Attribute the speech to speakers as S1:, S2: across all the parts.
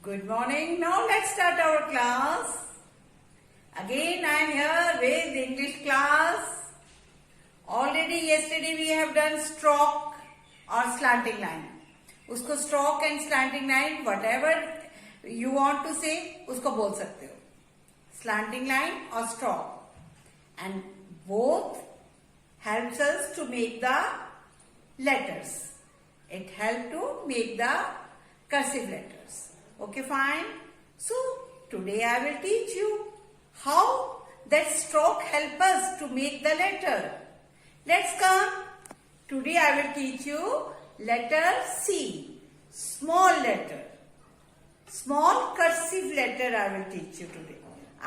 S1: Good morning. Now let's start our class. Again I am here with English class. Already yesterday we have done stroke or slanting line. उसको stroke and slanting line whatever you want to say उसको बोल सकते हो. Slanting line or stroke. And both helps us to make the letters. It helps to make the cursive letters. Okay, fine. So today I will teach you how that stroke help us to make the letter. Let's come. Today I will teach you letter C. Small letter. Small cursive letter I will teach you today.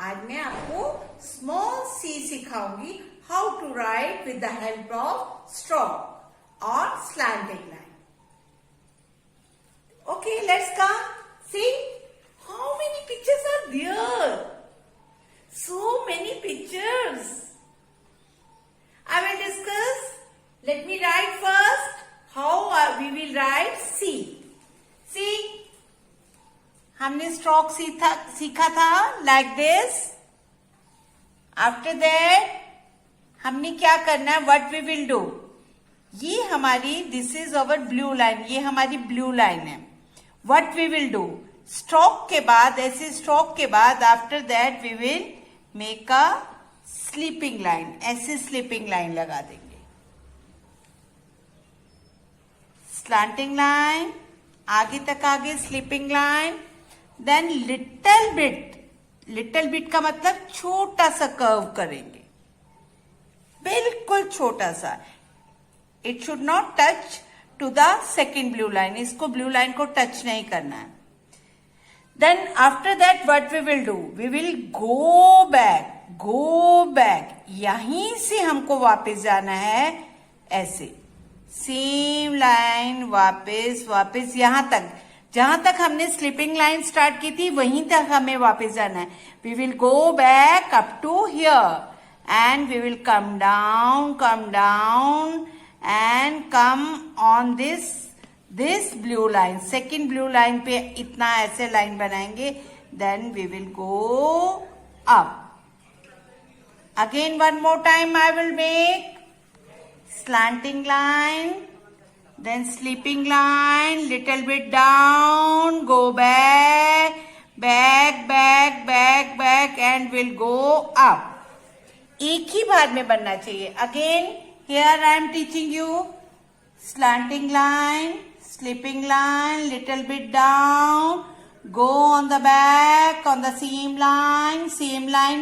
S1: आज मैं आपको small c सिखाऊंगी how to write with the help of stroke or slanting line. Okay, let's come. See how many pictures are there. So many pictures. I will discuss. Let me write first how we will write C. See, हमने stroke सीखा था like this. After that, हमने क्या करना है? What we will do? ये हमारी this is our blue line. ये हमारी blue line है. What we will do? Stroke के बाद ऐसे stroke के बाद after that we will make a sleeping line. ऐसे sleeping line लगा देंगे. Slanting line. आगे तक आगे sleeping line. Then little bit का मतलब छोटा सा कर्व करेंगे. बिल्कुल छोटा सा. It should not touch to the second blue line. इसको blue line को touch नहीं करना है. Then after that what we will do? We will go back. यहीं से हमको वापस जाना है ऐसे. Same line वापस यहाँ तक. जहां तक हमने स्लीपिंग लाइन स्टार्ट की थी वहीं तक हमें वापस जाना है. We will go back up to here and we will come down and come on this blue line. Second blue line पे इतना ऐसे लाइन बनाएंगे. Then we will go up. Again one more time I will make slanting line. Then sleeping line, little bit down, go back, and we'll go up. एक ही बार में बनना चाहिए. Again, here I am teaching you slanting line, sleeping line, little bit down, go on the back, on the same line,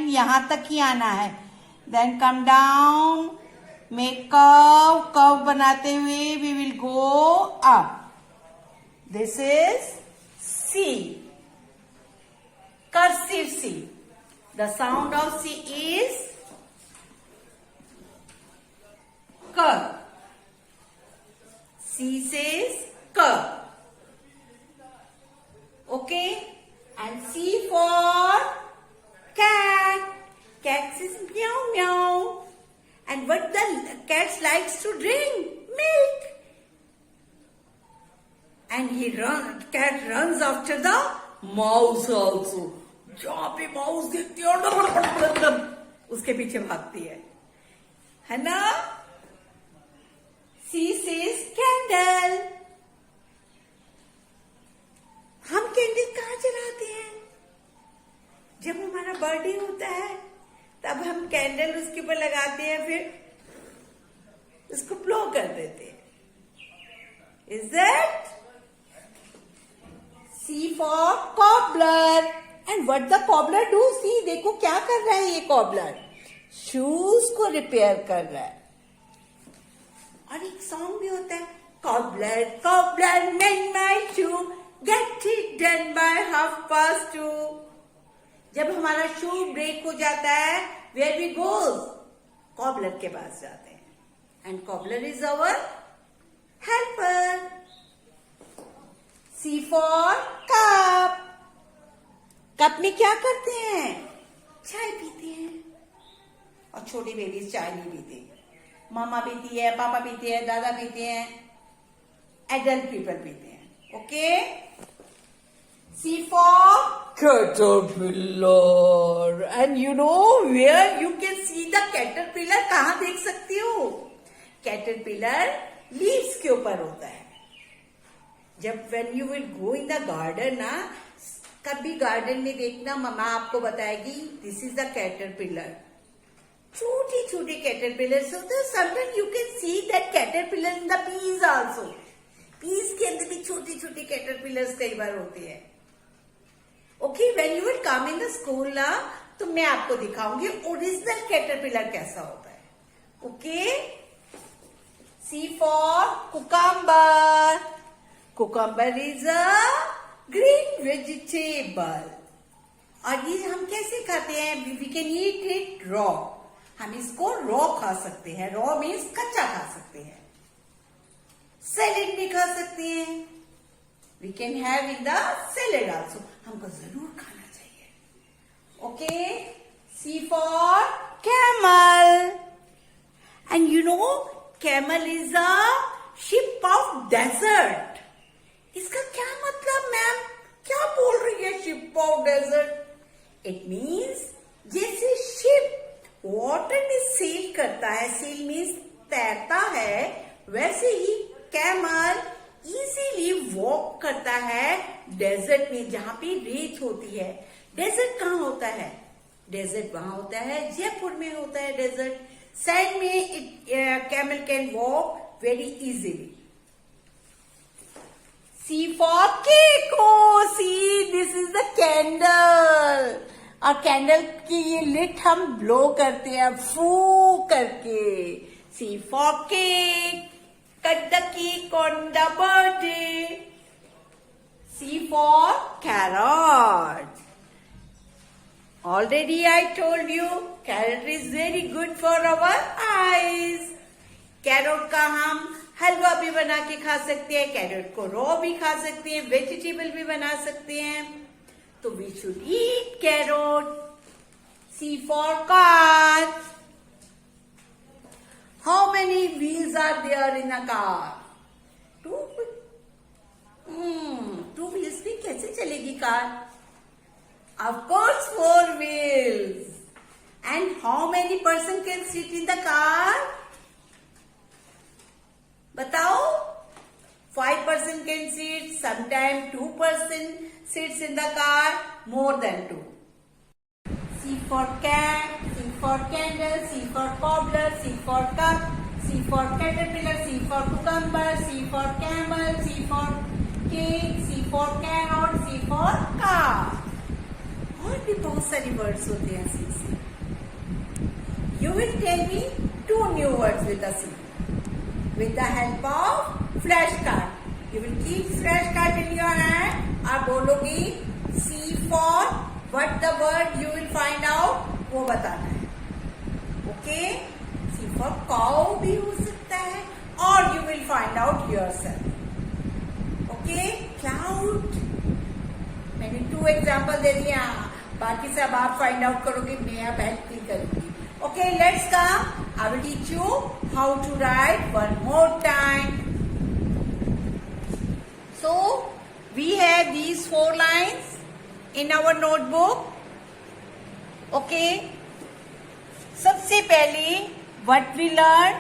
S1: यहाँ तक ही आना है. Then come down. Make curve बनाते हुए we will go up. This is C. Cursive C. The sound of C is K. C says K. Okay? And C for cat. Cat says meow meow. And what the cat likes to drink? Milk. And cat runs after the mouse also. जहाँ पे mouse देखती है उसके पीछे भागती है ना? C says candle. हम कैंडल कहाँ जलाते हैं? जब हमारा बर्थडे होता है तब हम कैंडल उसके ऊपर लगाते हैं, फिर उसको ब्लो कर देते हैं. Is that? C for cobbler. And what the cobbler do? See, देखो क्या कर रहा है ये cobbler. Shoes को रिपेयर कर रहा है. और एक सॉन्ग भी होता है, cobbler mend my shoe, get it done by 2:30. जब हमारा शू ब्रेक हो जाता है, where we goes? कॉबलर के पास जाते हैं. And cobbler is our helper. C for cup. Cup में क्या करते हैं? चाय पीते हैं. और छोटी बेबीज चाय नहीं पीते. मामा पीती है, पापा पीते हैं, दादा पीते हैं, एडल्ट पीपल पीते हैं. Okay. C for caterpillar. And you know where you can see the caterpillar? कहाँ देख सकती हो? Caterpillar leaves के ऊपर होता है. जब when you will go in the garden ना, कभी गार्डन में देखना, मम्मा आपको बताएगी दिस इज द कैटरपिलर. छोटी छोटी कैटरपिलर्स होते हैं. Sometime you can see that caterpillar in the peas also. Peas के अंदर भी छोटी छोटी कैटरपिलर्स कई बार होती है. Okay, when you will come in the school ना, तो मैं आपको दिखाऊंगी ओरिजिनल कैटरपिलर कैसा होता है. Okay, see for cucumber. Cucumber is a green vegetable. और ये हम कैसे खाते हैं? We can eat it raw. हम इसको रॉ खा सकते हैं. रॉ मीन्स कच्चा खा सकते हैं. सैलेड भी खा सकते हैं. We can have in the salad also. हमको जरूर खाना चाहिए. Okay, see for camel. And you know camel is a ship of desert. इसका क्या मतलब मैम? क्या बोल रही है ship of desert? It means जैसे शिप वाटर में सेल करता है, सेल मीन्स तैरता है, वैसे ही कैमल इजीली वॉक करता है डेजर्ट में, जहां पे रेत होती है. डेजर्ट कहाँ होता है? डेजर्ट वहां होता है, जयपुर में होता है डेजर्ट. सैंड में camel can walk very easily. C for cake. Oh, see, this is the candle. और कैंडल की ये लिट हम ब्लो करते हैं फू करके. C for cake. Cut the cake on the birthday. C for carrot. Already I told you, carrot is very good for our eyes. Carrot का हम हलवा भी बना के खा सकते हैं. कैरेट को रॉ भी खा सकते हैं. वेजिटेबल भी बना सकते हैं. तो we should eat carrot. See for car. How many wheels are there in a car? Two wheels भी कैसे चलेगी car? Of course 4 wheels. And how many person can sit in the car? बताओ. 5 person can sit, sometimes 2 person sits in the car, more than 2. C for cat, C for candle, C for cobbler, C for cup, C for caterpillar, C for cucumber, C for camel, C for cake, C for carrot, C for car. और भी बहुत सारी words होते हैं C से. You will tell me 2 new words with a C. With the help of flashcard. You will keep flashcard in your hand. आप बोलोगी C for what the word you will find out, वो बताना है. Okay? C for cow भी हो सकता है, और you will find out yourself. Okay? Cloud. मैंने 2 एग्जाम्पल दे दिया, बाकी सब आप फाइंड आउट करोगे, मैं अब हेल्प नहीं करूंगी. Okay, let's come. I will teach you how to write one more time. So, we have these 4 lines in our notebook. Okay. सबसे पहले what we learn?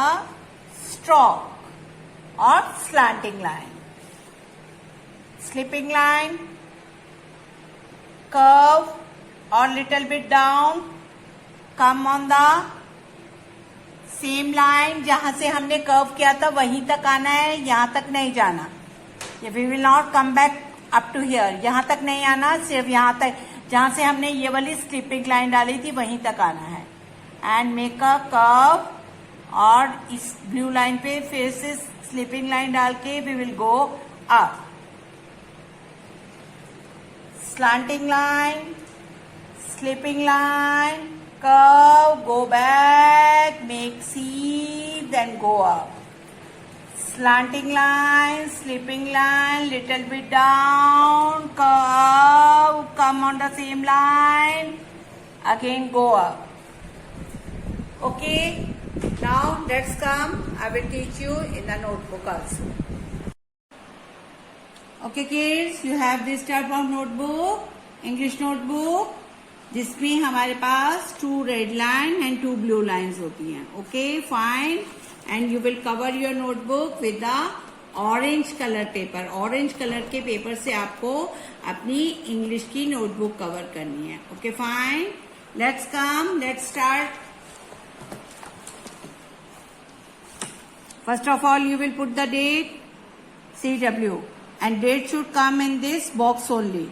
S1: A stroke or slanting line. Slipping line, curve or little bit down. Come on the same line. जहां से हमने curve किया था वहीं तक आना है, यहां तक नहीं जाना. We will not come back up to here. यहां तक नहीं आना, सिर्फ यहां तक, जहां से हमने ये वाली स्लिपिंग लाइन डाली थी वहीं तक आना है. And make a curve. और इस ब्लू लाइन पे फिर से स्लिपिंग लाइन डाल के we will go up. Slanting line, sleeping line, curve, go back, make C, then go up. Slanting line, slipping line, little bit down, curve, come on the same line, again go up. Okay, now let's come. I will teach you in the notebook also. Okay kids, you have this type of notebook, English notebook, जिसमें हमारे पास 2 red line and 2 blue lines होती हैं. Okay, fine. And you will cover your notebook with the orange color paper. Orange color के paper से आपको अपनी English की notebook cover करनी है. Okay, fine. Let's start. First of all, you will put the date, CW, and date should come in this box only.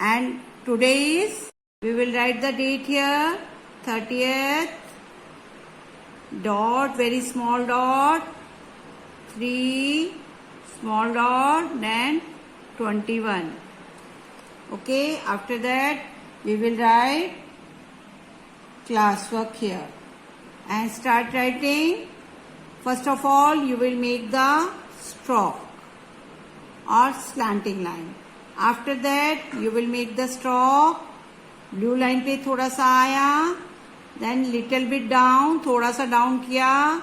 S1: And today is, we will write the date here, 30th, dot, very small dot, 3, small dot, then 21. Okay, after that, we will write classwork here. And start writing. First of all, you will make the stroke or slanting line. After that, you will make the stroke. Blue line पे थोड़ा सा आया. Then little bit down, थोड़ा सा down किया.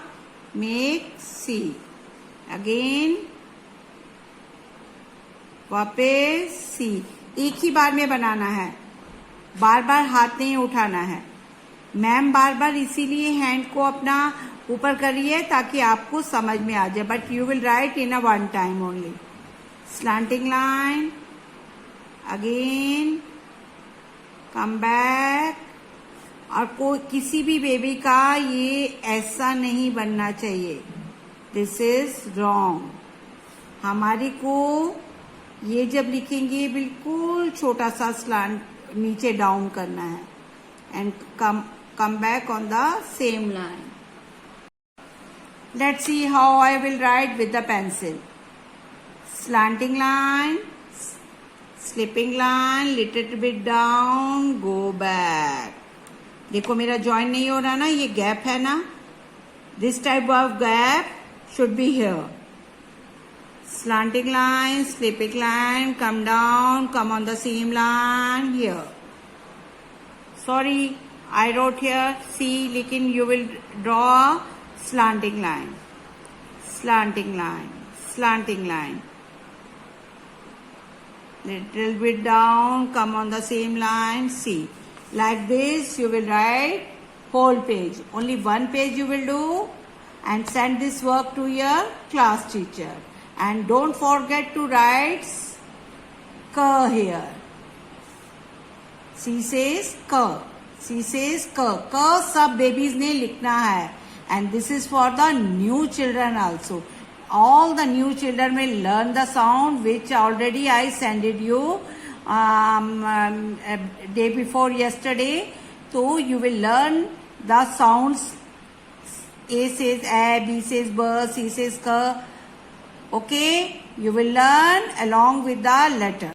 S1: Make C. Again, वापस C. एक ही बार में बनाना है. बार बार हाथ नहीं उठाना है. मैम बार बार इसीलिए हैंड को अपना ऊपर करिए ताकि आपको समझ में आ जाए. But you will write in a one time only. Slanting line. Again come back. और कोई किसी भी बेबी का ये ऐसा नहीं बनना चाहिए. This is wrong. हमारी को ये जब लिखेंगे बिल्कुल छोटा सा स्लैंट नीचे डाउन करना है. And come back on the same line. Let's see how I will write with the pencil. Slanting line, slipping line, little bit down, go back. देखो मेरा join नहीं हो रहा ना, ये gap है ना. This type of gap should be here. Slanting line, slipping line, come down, come on the same line here. Sorry, I wrote here C, लेकिन you will draw slanting line, slanting line, slanting line. Little bit down, come on the same line, C. Like this, you will write whole page. Only one page you will do and send this work to your class teacher. And don't forget to write K here. C says K. C says K. K सब babies ने लिखना है. And this is for the new children also. All the new children will learn the sound which already I sended you day before yesterday. So you will learn the sounds. A says A, B says B, C says K. Okay, you will learn along with the letter.